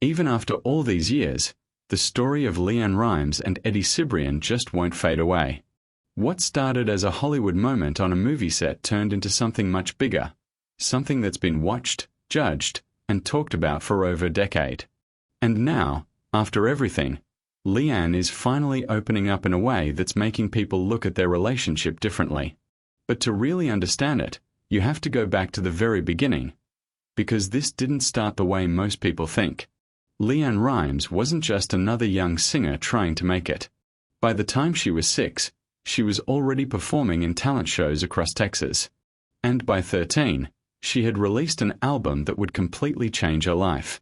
Even after all these years, the story of LeAnn Rimes and Eddie Cibrian just won't fade away. What started as a Hollywood moment on a movie set turned into something much bigger, something that's been watched, judged, and talked about for over a decade. And now, after everything, LeAnn is finally opening up in a way that's making people look at their relationship differently. But to really understand it, you have to go back to the very beginning, because this didn't start the way most people think. LeAnn Rimes wasn't just another young singer trying to make it. By the time she was 6, she was already performing in talent shows across Texas. And by 13, she had released an album that would completely change her life.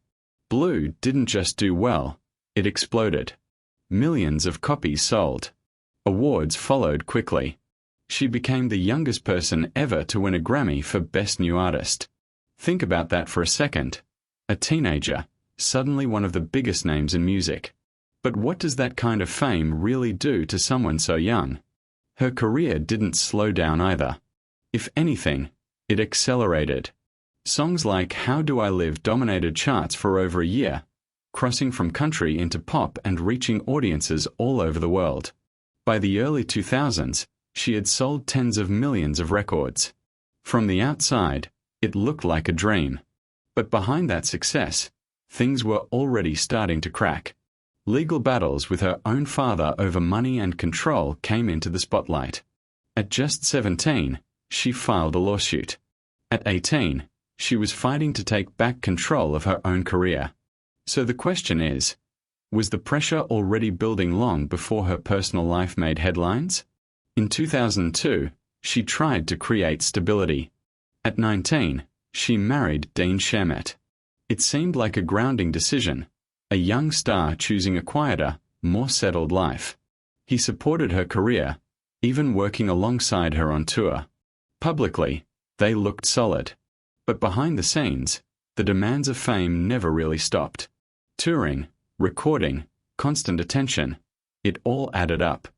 Blue didn't just do well, it exploded. Millions of copies sold. Awards followed quickly. She became the youngest person ever to win a Grammy for Best New Artist. Think about that for a second. A teenager, suddenly one of the biggest names in music. But what does that kind of fame really do to someone so young? Her career didn't slow down either. If anything, it accelerated. Songs like How Do I Live dominated charts for over a year, crossing from country into pop and reaching audiences all over the world. By the early 2000s, she had sold tens of millions of records. From the outside, it looked like a dream. But behind that success, things were already starting to crack. Legal battles with her own father over money and control came into the spotlight. At just 17, she filed a lawsuit. At 18, she was fighting to take back control of her own career. So the question is, was the pressure already building long before her personal life made headlines? In 2002, she tried to create stability. At 19, she married Dean Shermet. It seemed like a grounding decision, a young star choosing a quieter, more settled life. He supported her career, even working alongside her on tour. Publicly, they looked solid. But behind the scenes, the demands of fame never really stopped. Touring, recording, constant attention, it all added up.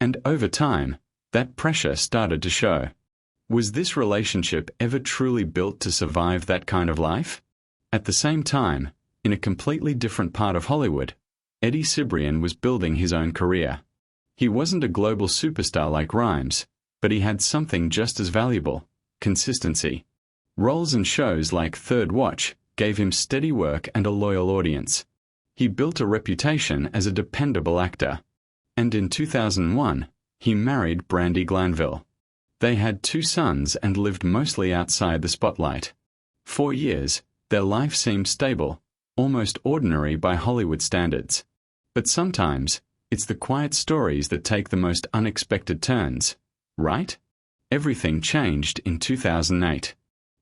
And over time, that pressure started to show. Was this relationship ever truly built to survive that kind of life? At the same time, in a completely different part of Hollywood, Eddie Cibrian was building his own career. He wasn't a global superstar like Rimes, but he had something just as valuable: consistency. Roles in shows like Third Watch gave him steady work and a loyal audience. He built a reputation as a dependable actor. And in 2001, he married Brandi Glanville. They had 2 sons and lived mostly outside the spotlight. 4 years, their life seemed stable, almost ordinary by Hollywood standards. But sometimes, it's the quiet stories that take the most unexpected turns, right? Everything changed in 2008.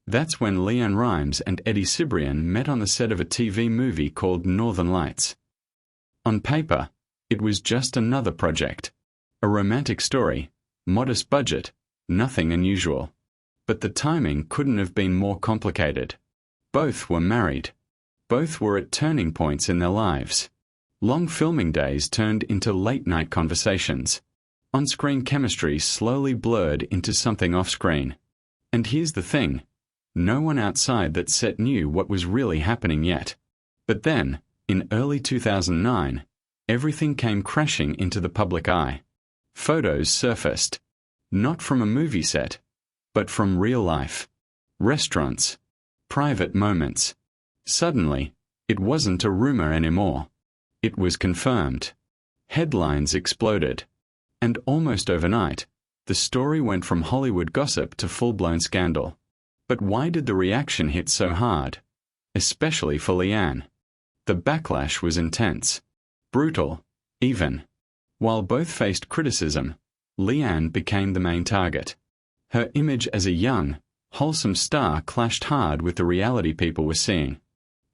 That's when LeAnn Rimes and Eddie Cibrian met on the set of a TV movie called Northern Lights. On paper, it was just another project. A romantic story, modest budget, nothing unusual. But the timing couldn't have been more complicated. Both were married. Both were at turning points in their lives. Long filming days turned into late-night conversations. On-screen chemistry slowly blurred into something off-screen. And here's the thing. No one outside that set knew what was really happening yet. But then, in early 2009, everything came crashing into the public eye. Photos surfaced. Not from a movie set, but from real life. Restaurants. Private moments. Suddenly, it wasn't a rumor anymore. It was confirmed. Headlines exploded. And almost overnight, the story went from Hollywood gossip to full-blown scandal. But why did the reaction hit so hard? Especially for LeAnn. The backlash was intense. Brutal, even. While both faced criticism, LeAnn became the main target. Her image as a young, wholesome star clashed hard with the reality people were seeing.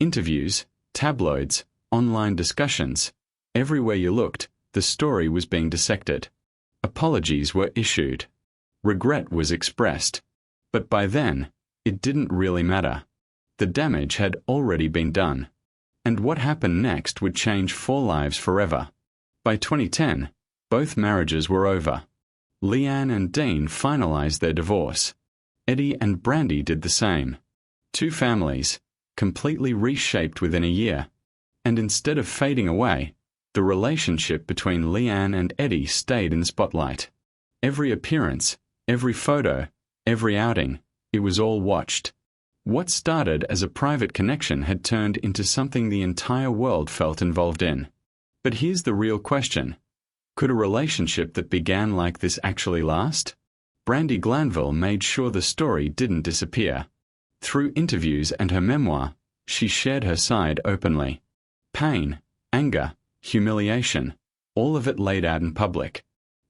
Interviews, tabloids, online discussions, everywhere you looked, the story was being dissected. Apologies were issued. Regret was expressed. But by then, it didn't really matter. The damage had already been done. And what happened next would change 4 lives forever. By 2010, both marriages were over. LeAnn and Dean finalized their divorce. Eddie and Brandi did the same. 2 families, completely reshaped within a year. And instead of fading away, the relationship between LeAnn and Eddie stayed in the spotlight. Every appearance, every photo, every outing, it was all watched. What started as a private connection had turned into something the entire world felt involved in. But here's the real question. Could a relationship that began like this actually last? Brandi Glanville made sure the story didn't disappear. Through interviews and her memoir, she shared her side openly. Pain, anger, humiliation, all of it laid out in public.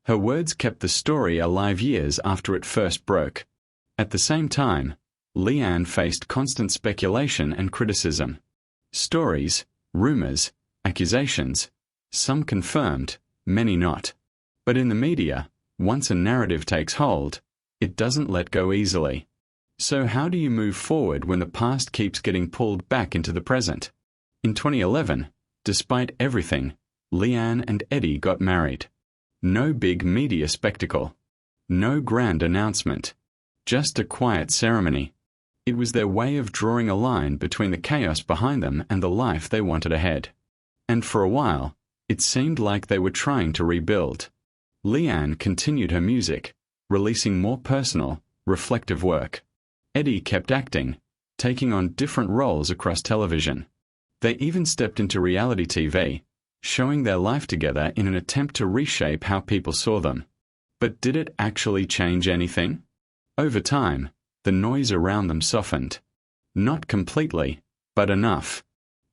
Her words kept the story alive years after it first broke. At the same time, LeAnn faced constant speculation and criticism. Stories, rumors, accusations, some confirmed, many not. But in the media, once a narrative takes hold, it doesn't let go easily. So how do you move forward when the past keeps getting pulled back into the present? In 2011, despite everything, LeAnn and Eddie got married. No big media spectacle. No grand announcement. Just a quiet ceremony. It was their way of drawing a line between the chaos behind them and the life they wanted ahead. And for a while, it seemed like they were trying to rebuild. LeAnn continued her music, releasing more personal, reflective work. Eddie kept acting, taking on different roles across television. They even stepped into reality TV, showing their life together in an attempt to reshape how people saw them. But did it actually change anything? Over time, the noise around them softened. Not completely, but enough.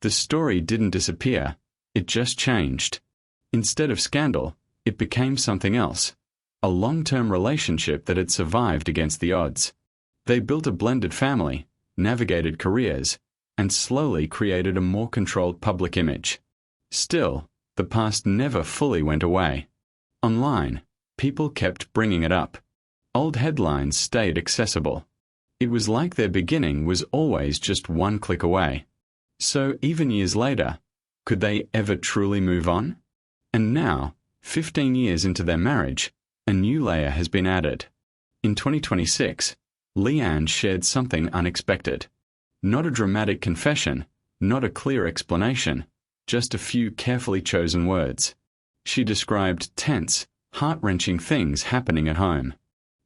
The story didn't disappear, it just changed. Instead of scandal, it became something else. A long-term relationship that had survived against the odds. They built a blended family, navigated careers, and slowly created a more controlled public image. Still, the past never fully went away. Online, people kept bringing it up. Old headlines stayed accessible. It was like their beginning was always just one click away. So even years later, could they ever truly move on? And now, 15 years into their marriage, a new layer has been added. In 2026, LeAnn shared something unexpected. Not a dramatic confession, not a clear explanation, just a few carefully chosen words. She described tense, heart-wrenching things happening at home.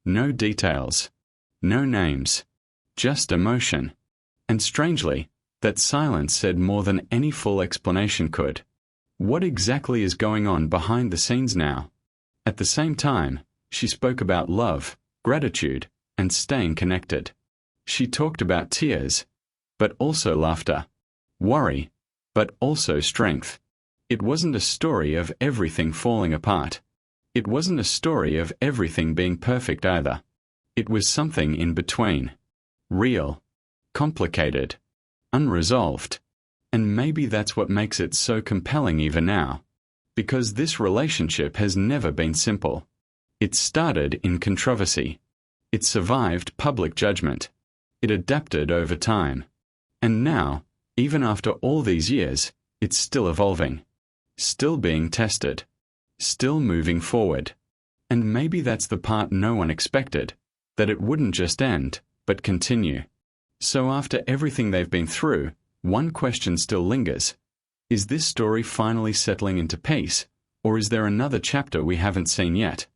No details. No names. Just emotion. And strangely, that silence said more than any full explanation could. What exactly is going on behind the scenes now? At the same time, she spoke about love, gratitude, and staying connected. She talked about tears, but also laughter. Worry, but also strength. It wasn't a story of everything falling apart. It wasn't a story of everything being perfect either. It was something in between. Real. Complicated. Unresolved. And maybe that's what makes it so compelling even now. Because this relationship has never been simple. It started in controversy. It survived public judgment. It adapted over time. And now, even after all these years, it's still evolving. Still being tested. Still moving forward. And maybe that's the part no one expected, that it wouldn't just end, but continue. So after everything they've been through, one question still lingers. Is this story finally settling into peace, or is there another chapter we haven't seen yet?